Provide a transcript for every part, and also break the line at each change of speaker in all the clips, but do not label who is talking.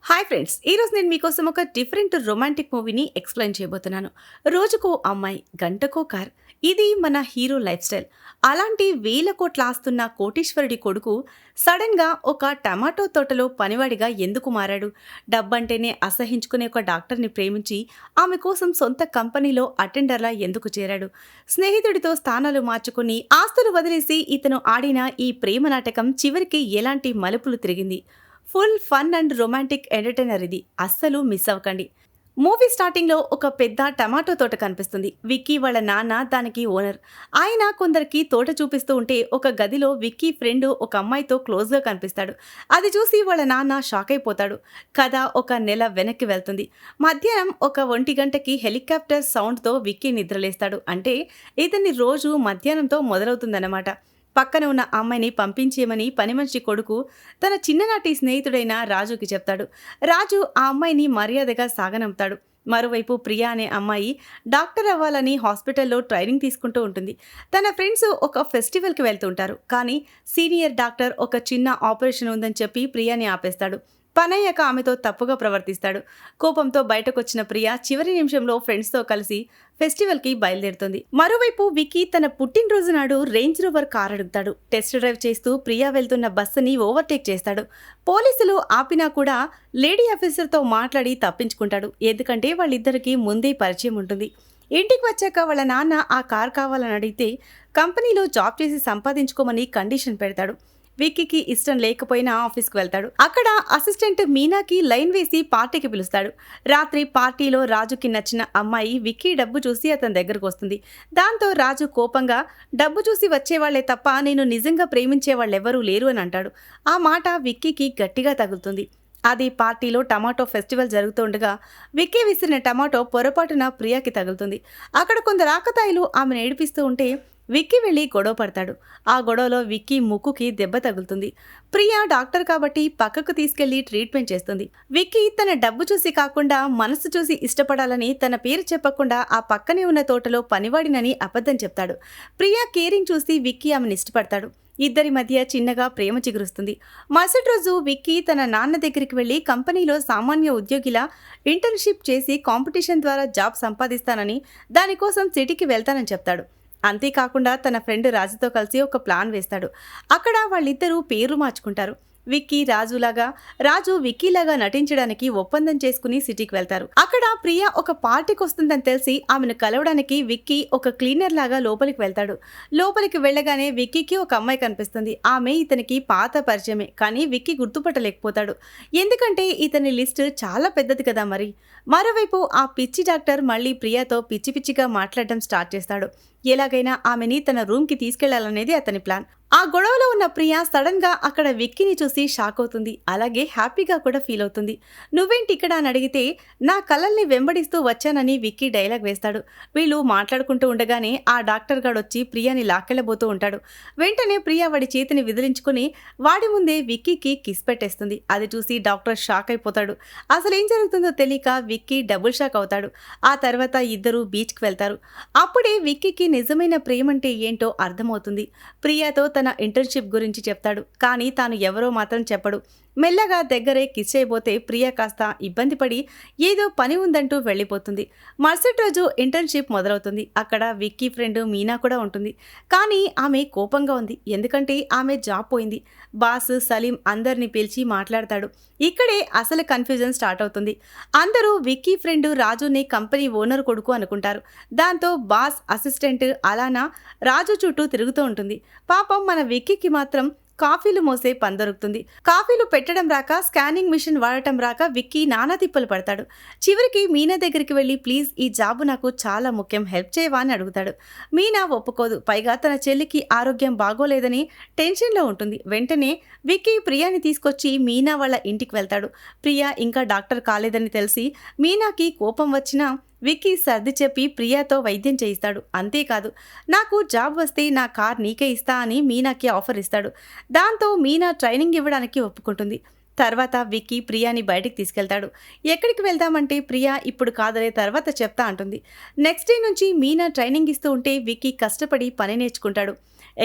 Hi friends, ఈరోజు నేను మీకోసం ఒక డిఫరెంట్ రొమాంటిక్ మూవీని ఎక్స్ప్లెయిన్ చేయబోతున్నాను. రోజుకో అమ్మాయి, గంటకో కార్. ఇది మన హీరో లైఫ్ స్టైల్. అలాంటి వేల కోట్ల ఆస్తున్న కోటీశ్వరుడి కొడుకు సడన్గా ఒక టమాటో తోటలో పనివాడిగా ఎందుకు మారాడు? డబ్బంటేనే అసహించుకునే ఒక డాక్టర్ని ప్రేమించి ఆమె కోసం సొంత కంపెనీలో అటెండర్లా ఎందుకు చేరాడు? స్నేహితుడితో స్థానాలు మార్చుకుని ఆస్తులు వదిలేసి ఇతను ఆడిన ఈ ప్రేమ నాటకం చివరికి ఎలాంటి మలుపులు తిరిగింది? Full fun and romantic entertainer ఇది. అస్సలు మిస్ అవ్వకండి. మూవీ స్టార్టింగ్లో ఒక పెద్ద టమాటో తోట కనిపిస్తుంది. విక్కీ వాళ్ళ నాన్న దానికి ఓనర్. ఆయన కొందరికి తోట చూపిస్తూ ఉంటే ఒక గదిలో విక్కీ ఫ్రెండ్ ఒక అమ్మాయితో క్లోజ్గా కనిపిస్తాడు. అది చూసి వాళ్ళ నాన్న షాక్ అయిపోతాడు. కథ ఒక నెల వెనక్కి వెళ్తుంది. మధ్యాహ్నం ఒక 1 గంటకి హెలికాప్టర్ సౌండ్తో విక్కీ నిద్రలేస్తాడు. అంటే ఇతని రోజు మధ్యాహ్నంతో మొదలవుతుందన్నమాట. పక్కన ఉన్న అమ్మాయిని పంపించేయమని పని మనిషి కొడుకు తన చిన్ననాటి స్నేహితుడైన రాజుకి చెప్తాడు. రాజు ఆ అమ్మాయిని మర్యాదగా సాగనంపుతాడు. మరోవైపు ప్రియా అనే అమ్మాయి డాక్టర్ అవ్వాలని హాస్పిటల్లో ట్రైనింగ్ తీసుకుంటూ ఉంటుంది. తన ఫ్రెండ్స్ ఒక ఫెస్టివల్కి వెళ్తుంటారు. కానీ సీనియర్ డాక్టర్ ఒక చిన్న ఆపరేషన్ ఉందని చెప్పి ప్రియాని ఆపేస్తాడు. పనయ్యాక ఆమెతో తప్పుగా ప్రవర్తిస్తాడు. కోపంతో బయటకొచ్చిన ప్రియా చివరి నిమిషంలో ఫ్రెండ్స్తో కలిసి ఫెస్టివల్కి బయలుదేరుతుంది. మరోవైపు విక్కీ తన పుట్టినరోజు నాడు రేంజ్ రోవర్ కార్ అడుగుతాడు. టెస్ట్ డ్రైవ్ చేస్తూ ప్రియా వెళ్తున్న బస్సుని ఓవర్టేక్ చేస్తాడు. పోలీసులు ఆపినా కూడా లేడీ ఆఫీసర్తో మాట్లాడి తప్పించుకుంటాడు. ఎందుకంటే వాళ్ళిద్దరికీ ముందే పరిచయం ఉంటుంది. ఇంటికి వచ్చాక వాళ్ళ నాన్న ఆ కార్ కావాలని అడిగితే కంపెనీలో జాబ్ చేసి సంపాదించుకోమని కండిషన్ పెడతాడు. విక్కీకి ఇష్టం లేకపోయినా ఆఫీస్కి వెళ్తాడు. అక్కడ అసిస్టెంట్ మీనాకి లైన్ వేసి పార్టీకి పిలుస్తాడు. రాత్రి పార్టీలో రాజుకి నచ్చిన అమ్మాయి విక్కీ డబ్బు చూసి అతని దగ్గరకు వస్తుంది. దాంతో రాజు కోపంగా డబ్బు చూసి వచ్చేవాళ్లే తప్ప నేను నిజంగా ప్రేమించే వాళ్ళెవ్వరూ లేరు అని అంటాడు. ఆ మాట విక్కీకి గట్టిగా తగులుతుంది. అది పార్టీలో టమాటో ఫెస్టివల్ జరుగుతుండగా విక్కీ విసిరిన టమాటో పొరపాటున ప్రియాకి తగులుతుంది. అక్కడ కొందరు ఆకతాయిలు ఆమెను ఏడిపిస్తూ ఉంటే విక్కీ వెళ్ళి గొడవ పడతాడు. ఆ గొడవలో విక్కీ ముక్కుకి దెబ్బ తగులుతుంది. ప్రియా డాక్టర్ కాబట్టి పక్కకు తీసుకెళ్లి ట్రీట్మెంట్ చేస్తుంది. విక్కీ తన డబ్బు చూసి కాకుండా మనసు చూసి ఇష్టపడాలని తన పేరు చెప్పకుండా ఆ పక్కనే ఉన్న తోటలో పనివాడినని అబద్ధం చెప్తాడు. ప్రియా కేరింగ్ చూసి విక్కీ ఆమెను ఇష్టపడతాడు. ఇద్దరి మధ్య చిన్నగా ప్రేమ చిగురుస్తుంది. మరుసటి రోజు విక్కీ తన నాన్న దగ్గరికి వెళ్లి కంపెనీలో సామాన్య ఉద్యోగిలా ఇంటర్న్షిప్ చేసి కాంపిటీషన్ ద్వారా జాబ్ సంపాదిస్తానని, దానికోసం సిటీకి వెళ్తానని చెప్తాడు. అంతేకాకుండా తన ఫ్రెండ్ రాజుతో కలిసి ఒక ప్లాన్ వేస్తాడు. అక్కడ వాళ్ళిద్దరూ పేర్లు మార్చుకుంటారు. విక్కీ రాజులాగా, రాజు విక్కీలాగా నటించడానికి ఒప్పందం చేసుకుని సిటీకి వెళ్తారు. అక్కడ ప్రియా ఒక పార్టీకి వస్తుందని తెలిసి ఆమెను కలవడానికి విక్కీ ఒక క్లీనర్ లాగా లోపలికి వెళ్తాడు. లోపలికి వెళ్ళగానే విక్కీకి ఒక అమ్మాయి కనిపిస్తుంది. ఆమె ఇతనికి పాత పరిచయమే, కానీ విక్కీ గుర్తుపట్టలేకపోతాడు. ఎందుకంటే ఇతని లిస్ట్ చాలా పెద్దది కదా మరి. మరోవైపు ఆ పిచ్చి డాక్టర్ మళ్ళీ ప్రియాతో పిచ్చి పిచ్చిగా మాట్లాడడం స్టార్ట్ చేస్తాడు. ఎలాగైనా ఆమెని తన రూమ్కి తీసుకెళ్లాలనేది అతని ప్లాన్. ఆ గొడవలో ఉన్న ప్రియా సడన్ గా అక్కడ విక్కీని చూసి షాక్ అవుతుంది. అలాగే హ్యాపీగా కూడా ఫీల్ అవుతుంది. నువ్వేంటి ఇక్కడ అని అడిగితే నా కలల్ని వెంబడిస్తూ వచ్చానని విక్కీ డైలాగ్ వేస్తాడు. వీళ్ళు మాట్లాడుకుంటూ ఉండగానే ఆ డాక్టర్ గాడు వచ్చి ప్రియాని లాక్కెళ్లబోతూ ఉంటాడు. వెంటనే ప్రియా వాడి చేతిని విదిలించుకుని వాడి ముందే విక్కీకి కిస్ పెట్టేస్తుంది. అది చూసి డాక్టర్ షాక్ అయిపోతాడు. అసలు ఏం జరుగుతుందో తెలియక విక్కీ డబుల్ షాక్ అవుతాడు. ఆ తర్వాత ఇద్దరు బీచ్కి వెళ్తారు. అప్పుడే విక్కీకి నిజమైన ప్రేమంటే ఏంటో అర్థమవుతుంది. ప్రియాతో తన ఇంటర్న్షిప్ గురించి చెప్తాడు. కానీ తాను ఎవరో మాత్రం చెప్పడు. మెల్లగా దగ్గరే కిస్ చేయబోతే ప్రియా కాస్త ఇబ్బంది పడి ఏదో పని ఉందంటూ వెళ్ళిపోతుంది. మరుసటి రోజు ఇంటర్న్షిప్ మొదలవుతుంది. అక్కడ విక్కీ ఫ్రెండ్ మీనా కూడా ఉంటుంది. కానీ ఆమె కోపంగా ఉంది. ఎందుకంటే ఆమె జాబ్ పోయింది. బాస్ సలీం అందరినీ పిలిచి మాట్లాడతాడు. ఇక్కడే అసలు కన్ఫ్యూజన్ స్టార్ట్ అవుతుంది. అందరూ విక్కీ ఫ్రెండ్ రాజుని కంపెనీ ఓనర్ కొడుకు అనుకుంటారు. దాంతో బాస్ అసిస్టెంట్ అలానా రాజు చుట్టూ తిరుగుతూ ఉంటుంది. పాపం మన విక్కీకి మాత్రం కాఫీలు మోసే పని దొరుకుతుంది. కాఫీలు పెట్టడం రాక, స్కానింగ్ మిషన్ వాడటం రాక విక్కీ నానా తిప్పలు పడతాడు. చివరికి మీనా దగ్గరికి వెళ్ళి ప్లీజ్ ఈ జాబు నాకు చాలా ముఖ్యం, హెల్ప్ చేయవా అని అడుగుతాడు. మీనా ఒప్పుకోదు. పైగా తన చెల్లికి ఆరోగ్యం బాగోలేదని టెన్షన్లో ఉంటుంది. వెంటనే విక్కీ ప్రియాని తీసుకొచ్చి మీనా వాళ్ళ ఇంటికి వెళ్తాడు. ప్రియా ఇంకా డాక్టర్ కాలేదని తెలిసి మీనాకి కోపం వచ్చినా విక్కీ సర్ది చెప్పి ప్రియాతో వైద్యం చేయిస్తాడు. అంతేకాదు నాకు జాబ్ వస్తే నా కార్ నీకే ఇస్తా అని మీనాకి ఆఫర్ ఇస్తాడు. దాంతో మీనా ట్రైనింగ్ ఇవ్వడానికి ఒప్పుకుంటుంది. తర్వాత విక్కీ ప్రియాని బయటికి తీసుకెళ్తాడు. ఎక్కడికి వెళ్దామంటే ప్రియా ఇప్పుడు కాదలే తర్వాత చెప్తా అంటుంది. నెక్స్ట్ డే నుంచి మీనా ట్రైనింగ్ ఇస్తూ ఉంటే విక్కీ కష్టపడి పని నేర్చుకుంటాడు.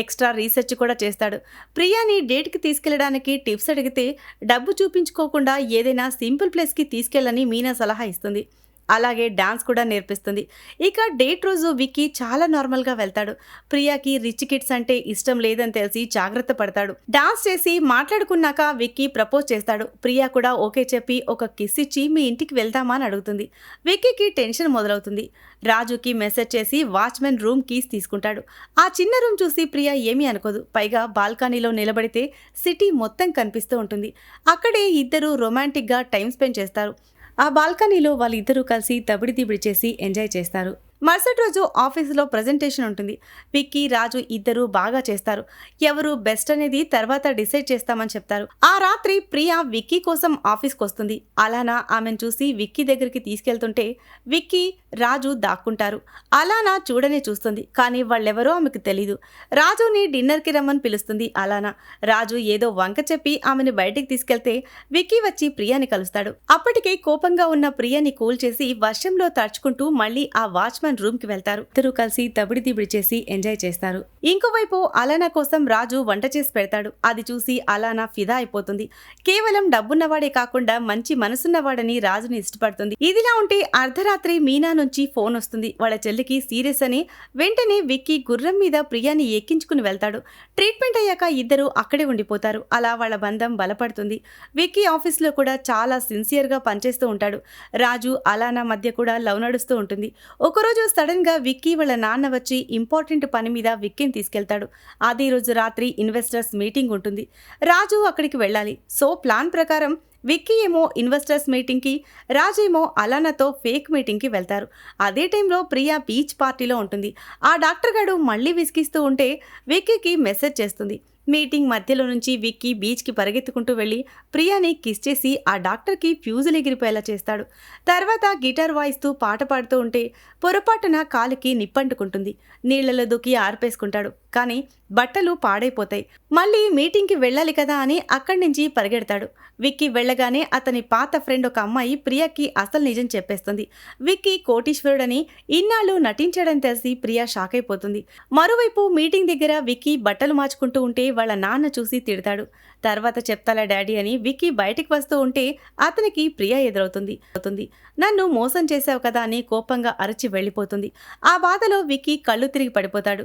ఎక్స్ట్రా రీసెర్చ్ కూడా చేస్తాడు. ప్రియాని డేట్కి తీసుకెళ్లడానికి టిప్స్ అడిగితే డబ్బు చూపించుకోకుండా ఏదైనా సింపుల్ ప్లేస్కి తీసుకెళ్ళని మీనా సలహా ఇస్తుంది. అలాగే డాన్స్ కూడా నేర్పిస్తుంది. ఇక డేట్ రోజు విక్కీ చాలా నార్మల్గా వెళ్తాడు. ప్రియాకి రిచ్ కిడ్స్ అంటే ఇష్టం లేదని తెలిసి జాగ్రత్త పడతాడు. డాన్స్ చేసి మాట్లాడుకున్నాక విక్కీ ప్రపోజ్ చేస్తాడు. ప్రియా కూడా ఓకే చెప్పి ఒక కిస్ ఇచ్చి మీ ఇంటికి వెళ్దామా అని అడుగుతుంది. విక్కీకి టెన్షన్ మొదలవుతుంది. రాజుకి మెసేజ్ చేసి వాచ్మెన్ రూమ్ కీస్ తీసుకుంటాడు. ఆ చిన్న రూమ్ చూసి ప్రియా ఏమీ అనుకోదు. పైగా బాల్కనీలో నిలబడితే సిటీ మొత్తం కనిపిస్తూ ఉంటుంది. అక్కడే ఇద్దరు రొమాంటిక్గా టైం స్పెండ్ చేస్తారు. ఆ బాల్కనీలో వాళ్ళిద్దరూ కలిసి తబిడి చేసి ఎంజాయ్ చేస్తారు. మరుసటి రోజు ఆఫీసులో ప్రజెంటేషన్ ఉంటుంది. విక్కీ, రాజు ఇద్దరూ బాగా చేస్తారు. ఎవరు బెస్ట్ అనేది తర్వాత డిసైడ్ చేస్తామని చెప్తారు. ఆ రాత్రి ప్రియా విక్కీ కోసం ఆఫీస్కి వస్తుంది. అలానా ఆమెను చూసి విక్కీ దగ్గరికి తీసుకెళ్తుంటే విక్కీ, రాజు దాక్కుంటారు. అలానా చూడనే చూస్తుంది. కానీ వాళ్ళెవరో ఆమెకు తెలీదు. రాజుని డిన్నర్కి రమ్మని పిలుస్తుంది అలానా. రాజు ఏదో వంక చెప్పి ఆమెను బయటికి తీసుకెళ్తే విక్కీ వచ్చి ప్రియాని కలుస్తాడు. అప్పటికే కోపంగా ఉన్న ప్రియాని కూల్ చేసి వర్షంలో తడుచుకుంటూ మళ్ళీ ఆ వాచ్మెన్ రూమ్ కి వెళ్తారు. ఇద్దరు కలిసి తబిడి చేసి ఎంజాయ్ చేస్తారు. ఇంకోవైపు అలానా కోసం రాజు వంట చేసి పెడతాడు. అది చూసి అలానా ఫిదా అయిపోతుంది. కేవలం డబ్బున్నవాడే కాకుండా మంచి మనసున్నవాడని రాజుని ఇష్టపడుతుంది. ఇదిలా ఉంటే అర్ధరాత్రి మీనా నుంచి ఫోన్ వస్తుంది. వాళ్ళ చెల్లికి సీరియస్ అని. వెంటనే విక్కీ గుర్రం మీద ప్రియాని ఎక్కించుకుని వెళ్తాడు. ట్రీట్మెంట్ అయ్యాక ఇద్దరు అక్కడే ఉండిపోతారు. అలా వాళ్ళ బంధం బలపడుతుంది. విక్కీ ఆఫీస్లో కూడా చాలా సిన్సియర్గా పనిచేస్తూ ఉంటాడు. రాజు అలానా మధ్య కూడా లవ్ నడుస్తూ ఉంటుంది. ఒకరోజు సడన్ గా విక్కీ వాళ్ళ నాన్న వచ్చి ఇంపార్టెంట్ పని మీద విక్కీని తీసుకెళ్తాడు. అదే రోజు రాత్రి ఇన్వెస్టర్స్ మీటింగ్ ఉంటుంది. రాజు అక్కడికి వెళ్ళాలి. సో ప్లాన్ ప్రకారం విక్కీ ఏమో ఇన్వెస్టర్స్ మీటింగ్కి, రాజేమో అలానాతో ఫేక్ మీటింగ్కి వెళ్తారు. అదే టైంలో ప్రియా బీచ్ పార్టీలో ఉంటుంది. ఆ డాక్టర్ గారు మళ్ళీ విసిగిస్తూ ఉంటే విక్కీకి మెసేజ్ చేస్తుంది. మీటింగ్ మధ్యలో నుంచి విక్కీ బీచ్కి పరిగెత్తుకుంటూ వెళ్ళి ప్రియాని కిస్ చేసి ఆ డాక్టర్కి ఫ్యూజులు ఎగిరిపోయేలా చేస్తాడు. తర్వాత గిటార్ వాయిస్తూ పాట పాడుతూ ఉంటే పొరపాటున కాలికి నిప్పంటుకుంటుంది. నీళ్లలో దూకి ఆర్పేసుకుంటాడు. కానీ బట్టలు పాడైపోతాయి. మళ్ళీ మీటింగ్కి వెళ్ళాలి కదా అని అక్కడి నుంచి పరిగెడతాడు. విక్కీ వెళ్ళగానే అతని పాత ఫ్రెండ్ ఒక అమ్మాయి ప్రియాకి అసలు నిజం చెప్పేస్తుంది. విక్కీ కోటీశ్వరుడని ఇన్నాళ్ళు నటించాడని తెలిసి ప్రియా షాక్ అయిపోతుంది. మరోవైపు మీటింగ్ దగ్గర విక్కీ బట్టలు మార్చుకుంటూ ఉంటే వాళ్ళ నాన్న చూసి తిడతాడు. తర్వాత చెప్తాలా డాడీ అని విక్కీ బయటికి వస్తూ ఉంటే అతనికి ప్రియా ఎదురవుతుంది. నన్ను మోసం చేశావు కదా అని కోపంగా అరచి వెళ్ళిపోతుంది. ఆ బాధలో విక్కీ కళ్ళు తిరిగి పడిపోతాడు.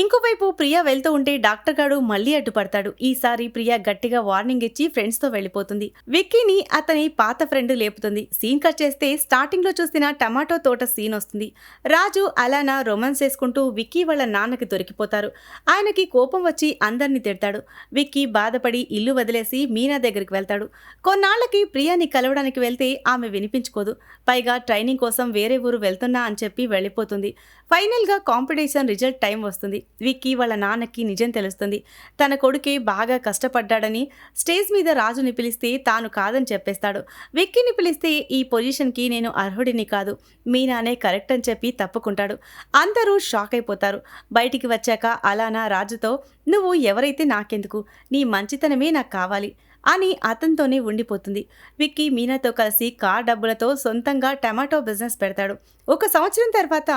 ఇంకోవైపు ప్రియా వెళ్తూ ఉంటే డాక్టర్ గారు మళ్ళీ అడ్డుపడతాడు. ఈసారి ప్రియా గట్టిగా వార్నింగ్ ఇచ్చి ఫ్రెండ్స్ తో వెళ్ళిపోతుంది. విక్కీని అతని పాత ఫ్రెండ్ లేపుతుంది. సీన్ కట్ చేస్తే స్టార్టింగ్ లో చూసిన టమాటో తోట సీన్ వస్తుంది. రాజు అలానా రొమాన్స్ చేసుకుంటూ విక్కీ వాళ్ళ నాన్నకి దొరికిపోతారు. ఆయనకి కోపం వచ్చి అందరినీ తిడతాడు. విక్కీ బాధపడి ఇల్లు వదిలేసి మీనా దగ్గరికి వెళ్తాడు. కొన్నాళ్లకి ప్రియాని కలవడానికి వెళ్తే ఆమె వినిపించుకోదు. పైగా ట్రైనింగ్ కోసం వేరే ఊరు వెళ్తున్నా అని చెప్పి వెళ్ళిపోతుంది. ఫైనల్ గా కాంపిటీషన్ రిజల్ట్ టైం వస్తుంది. విక్కీ వాళ్ళ నాన్నకి నిజం తెలుస్తుంది. తన కొడుకే బాగా కష్టపడ్డాడని. స్టేజ్ మీద రాజుని పిలిస్తే తాను కాదని చెప్పేస్తాడు. విక్కీని పిలిస్తే ఈ పొజిషన్కి నేను అర్హుడిని కాదు, మీనానే కరెక్ట్ అని చెప్పి తప్పుకుంటాడు. అందరూ షాక్ అయిపోతారు. బయటికి వచ్చాక అలానా రాజుతో నువ్వు ఎవరైతే నాకెందుకు, నీ మంచితనమే నాకు కావాలి అని అతనితోనే ఉండిపోతుంది. విక్కీ మీనాతో కలిసి కార్ డబ్బులతో సొంతంగా టమాటో బిజినెస్ పెడతాడు. 1 సంవత్సరం తర్వాత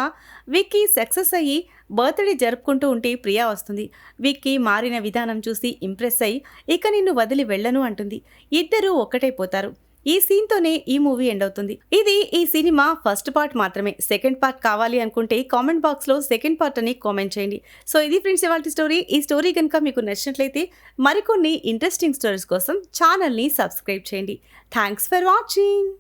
విక్కీ సక్సెస్ అయ్యి బర్త్డే జరుపుకుంటూ ఉంటే ప్రియా వస్తుంది. విక్కీ మారిన విధానం చూసి ఇంప్రెస్ అయ్యి ఇక నిన్ను వదిలి వెళ్ళను అంటుంది. ఇద్దరూ ఒక్కటైపోతారు. ఈ సీన్తోనే ఈ మూవీ ఎండ్ అవుతుంది. ఇది ఈ సినిమా ఫస్ట్ పార్ట్ మాత్రమే. సెకండ్ పార్ట్ కావాలి అనుకుంటే కామెంట్ బాక్స్లో సెకండ్ పార్ట్ అని కామెంట్ చేయండి. సో ఇది ఫ్రెండ్స్ ఇవాల్టి స్టోరీ. ఈ స్టోరీ కనుక మీకు నచ్చినట్లయితే మరికొన్ని ఇంట్రెస్టింగ్ స్టోరీస్ కోసం ఛానల్ని సబ్స్క్రైబ్ చేయండి. Thanks for watching.